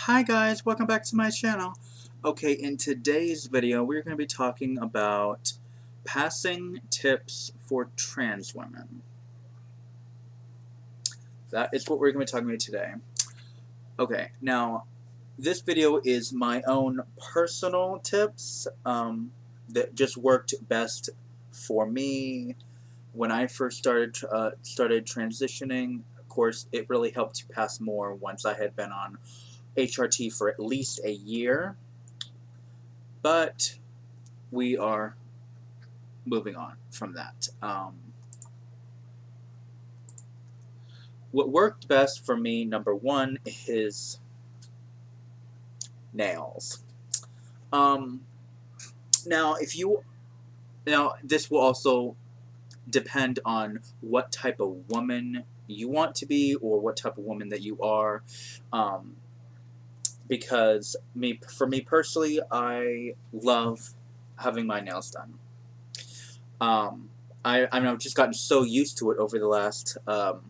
Hi guys, welcome back to my channel. Okay, in today's video we're going to be talking about passing tips for trans women. That is what we're going to be talking about today. Okay, now this video is my own personal tips that just worked best for me when I first started transitioning. Of course, it really helped to pass more once I had been on HRT for at least a year. But we are moving on from that. What worked best for me, number one, is nails. Um, now, this will also depend on what type of woman you want to be or what type of woman that you are. Because for me personally, I love having my nails done. I've just gotten so used to it over the last going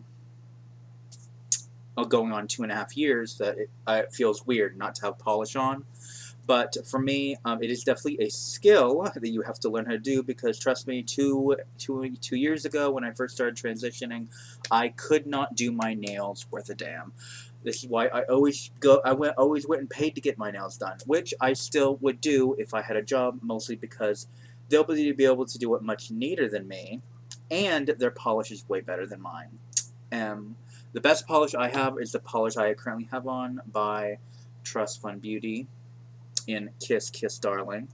on 2.5 years that it feels weird not to have polish on. But for me, it is definitely a skill that you have to learn how to do, because trust me, two years ago when I first started transitioning, I could not do my nails worth a damn. This is why I always went and paid to get my nails done, which I still would do if I had a job, mostly because they'll be able to do it much neater than me, and their polish is way better than mine. The best polish I have is the polish I currently have on by Trust Fund Beauty in Kiss Kiss Darling,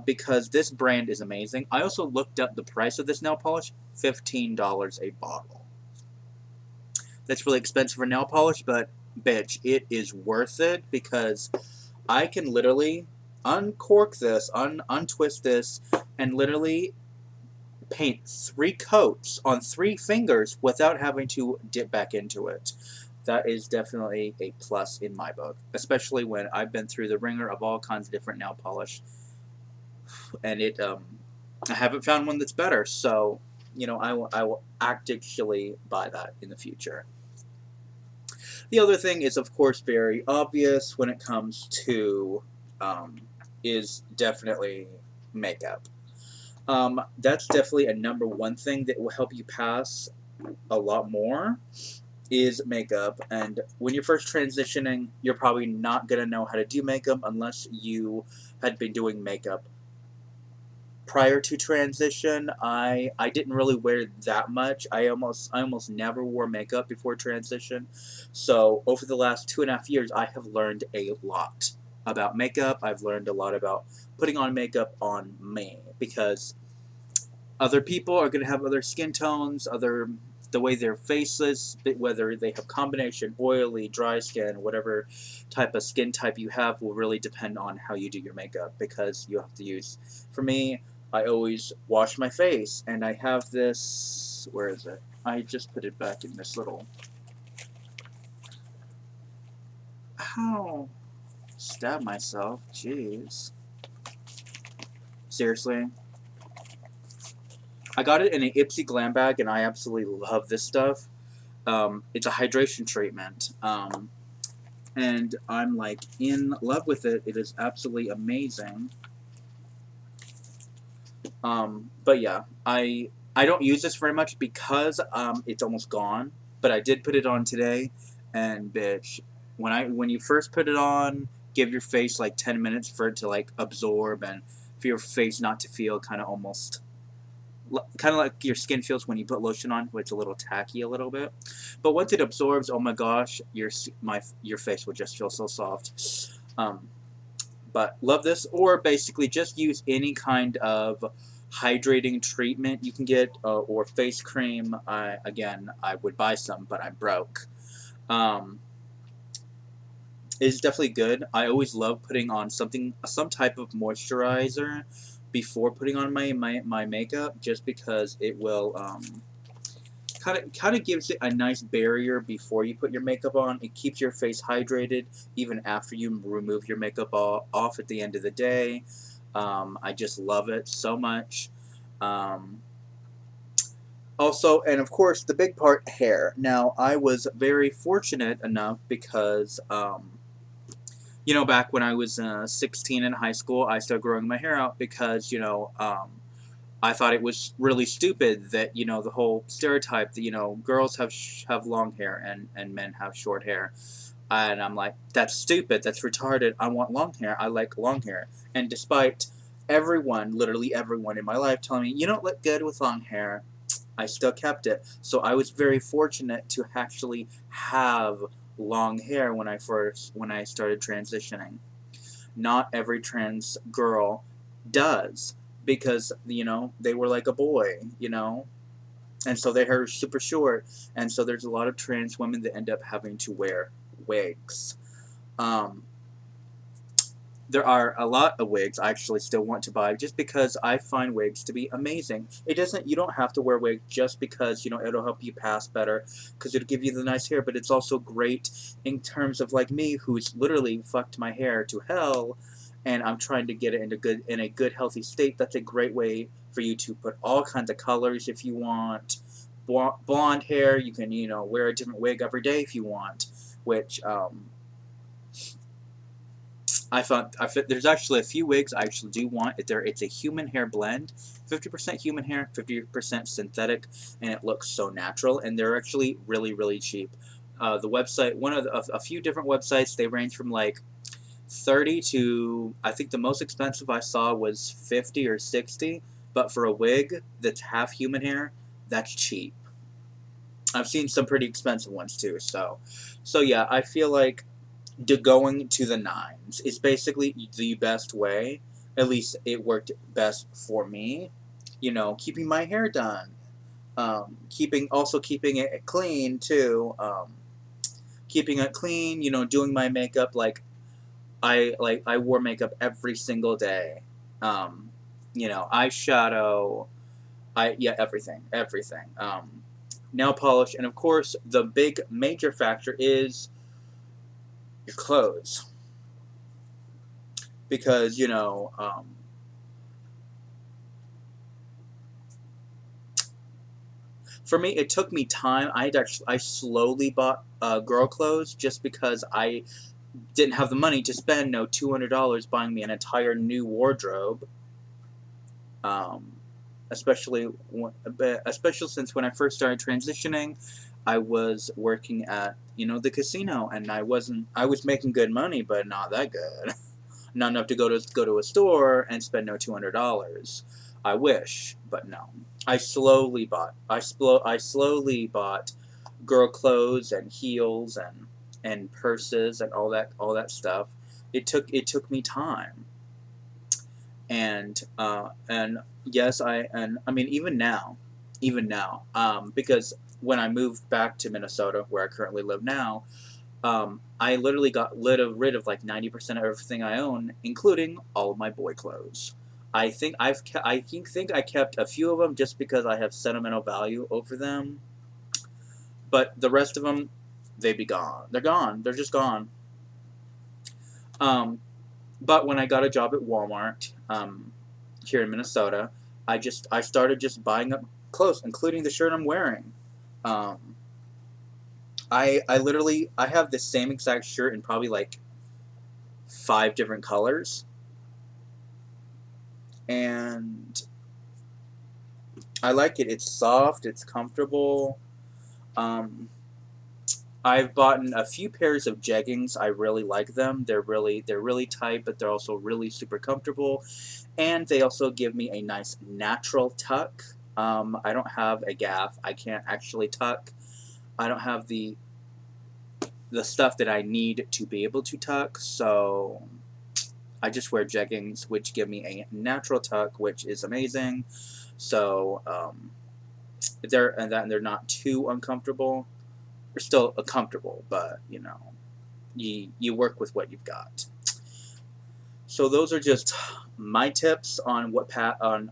because this brand is amazing. I also looked up the price of this nail polish, $15 a bottle. That's really expensive for nail polish, but bitch, it is worth it, because I can literally uncork this, untwist this, and literally paint 3 coats on 3 fingers without having to dip back into it. That is definitely a plus in my book, especially when I've been through the ringer of all kinds of different nail polish, and I haven't found one that's better. So, I will actively buy that in the future. The other thing is, of course, very obvious when it comes to is definitely makeup. That's definitely a number one thing that will help you pass a lot more, is makeup. And when you're first transitioning, you're probably not going to know how to do makeup unless you had been doing makeup prior to transition. I didn't really wear that much. I almost never wore makeup before transition. So over the last 2.5 years, I have learned a lot about makeup. I've learned a lot about putting on makeup on me, because other people are going to have other skin tones, the way their face is, whether they have combination oily, dry skin, whatever type of skin type you have will really depend on how you do your makeup, because you have to use, for me, I always wash my face, and I have this, where is it? I just put it back in this little, ow, stab myself, jeez. Seriously? I got it in an Ipsy Glam bag, and I absolutely love this stuff. It's a hydration treatment, and I'm like in love with it. It is absolutely amazing. But yeah, I don't use this very much because it's almost gone. But I did put it on today, and bitch, when you first put it on, give your face like 10 minutes for it to like absorb, and for your face not to feel kind of like your skin feels when you put lotion on, where it's a little tacky a little bit. But once it absorbs, oh my gosh, your face will just feel so soft. But love this. Or basically just use any kind of hydrating treatment you can get, or face cream. Again, I would buy some, but I'm broke. It's definitely good. I always love putting on some type of moisturizer before putting on my makeup, just because it will kind of gives it a nice barrier before you put your makeup on. It keeps your face hydrated even after you remove your makeup off at the end of the day. I just love it so much. Also, and of course, the big part, hair. Now, I was very fortunate enough because You know, back when I was 16 in high school, I started growing my hair out because, I thought it was really stupid that, the whole stereotype that, girls have long hair and men have short hair. And I'm like, that's stupid. That's retarded. I want long hair. I like long hair. And despite everyone, literally everyone in my life telling me, you don't look good with long hair, I still kept it. So I was very fortunate to actually have long hair when I started transitioning. Not every trans girl does because, they were like a boy, and so their hair is super short, and so there's a lot of trans women that end up having to wear wigs. Um, there are a lot of wigs I actually still want to buy just because I find wigs to be amazing. You don't have to wear a wig just because, it'll help you pass better because it'll give you the nice hair, but it's also great in terms of like me who's literally fucked my hair to hell and I'm trying to get it in a good healthy state. That's a great way for you to put all kinds of colors if you want. Blonde hair, you can, wear a different wig every day if you want, which there's actually a few wigs I actually do want. It's a human hair blend, 50% human hair, 50% synthetic, and it looks so natural. And they're actually really really cheap. The website, a few different websites, they range from like 30 to I think the most expensive I saw was 50 or 60. But for a wig that's half human hair, that's cheap. I've seen some pretty expensive ones too. So yeah, I feel like going to the nines is basically the best way. At least it worked best for me. Keeping my hair done, keeping it clean too. Keeping it clean. Doing my makeup I wore makeup every single day. Eyeshadow. Everything. Nail polish, and of course the big major factor is your clothes because for me it took me time. I slowly bought girl clothes just because I didn't have the money to spend no $200 buying me an entire new wardrobe. um, especially since when I first started transitioning, I was working at the casino, and I was making good money, but not that good. Not enough to go to a store and spend no $200. I wish, but no. I slowly bought girl clothes and heels and purses and all that stuff. It took me time, and yes, I mean even now, because when I moved back to Minnesota, where I currently live now, I literally got rid of like 90% of everything I own, including all of my boy clothes. I think I kept a few of them just because I have sentimental value over them, but the rest of them, they be gone. They're gone. They're just gone. Um, but when I got a job at Walmart, here in Minnesota, I started just buying up clothes, including the shirt I'm wearing. Um, I have the same exact shirt in probably like 5 different colors, and I like it. It's soft. It's comfortable. Um, I've bought a few pairs of jeggings. I really like them. They're really tight, but they're also really super comfortable, and they also give me a nice natural tuck. I don't have a gaff. I can't actually tuck. I don't have the stuff that I need to be able to tuck, so I just wear jeggings, which give me a natural tuck, which is amazing. So they're not too uncomfortable. They're still comfortable, but you work with what you've got. So those are just my tips on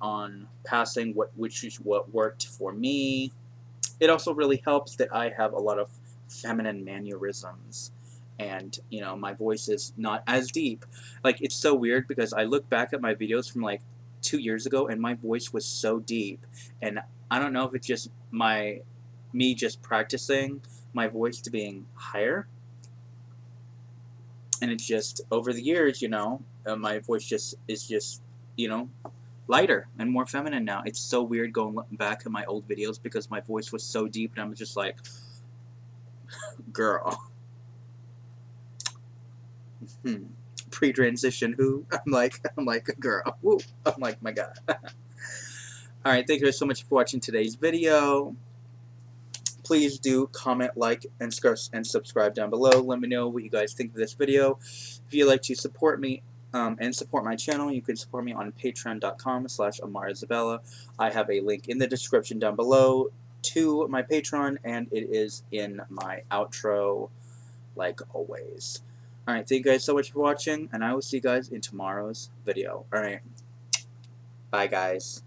on passing which is what worked for me. It also really helps that I have a lot of feminine mannerisms, and my voice is not as deep. Like, it's so weird because I look back at my videos from like 2 years ago and my voice was so deep, and I don't know if it's just me just practicing my voice to being higher, and it's just over the years, my voice just is just, lighter and more feminine now. It's so weird going back at my old videos because my voice was so deep, and I'm just like, girl. Pre-transition who? I'm like, girl. Woo. I'm like, my God. Alright, thank you guys so much for watching today's video. Please do comment, like, and subscribe down below. Let me know what you guys think of this video. If you'd like to support me and support my channel, you can support me on patreon.com/AmaraIsabella. I have a link in the description down below to my Patreon, and it is in my outro, like always. Alright, thank you guys so much for watching, and I will see you guys in tomorrow's video. Alright, bye guys.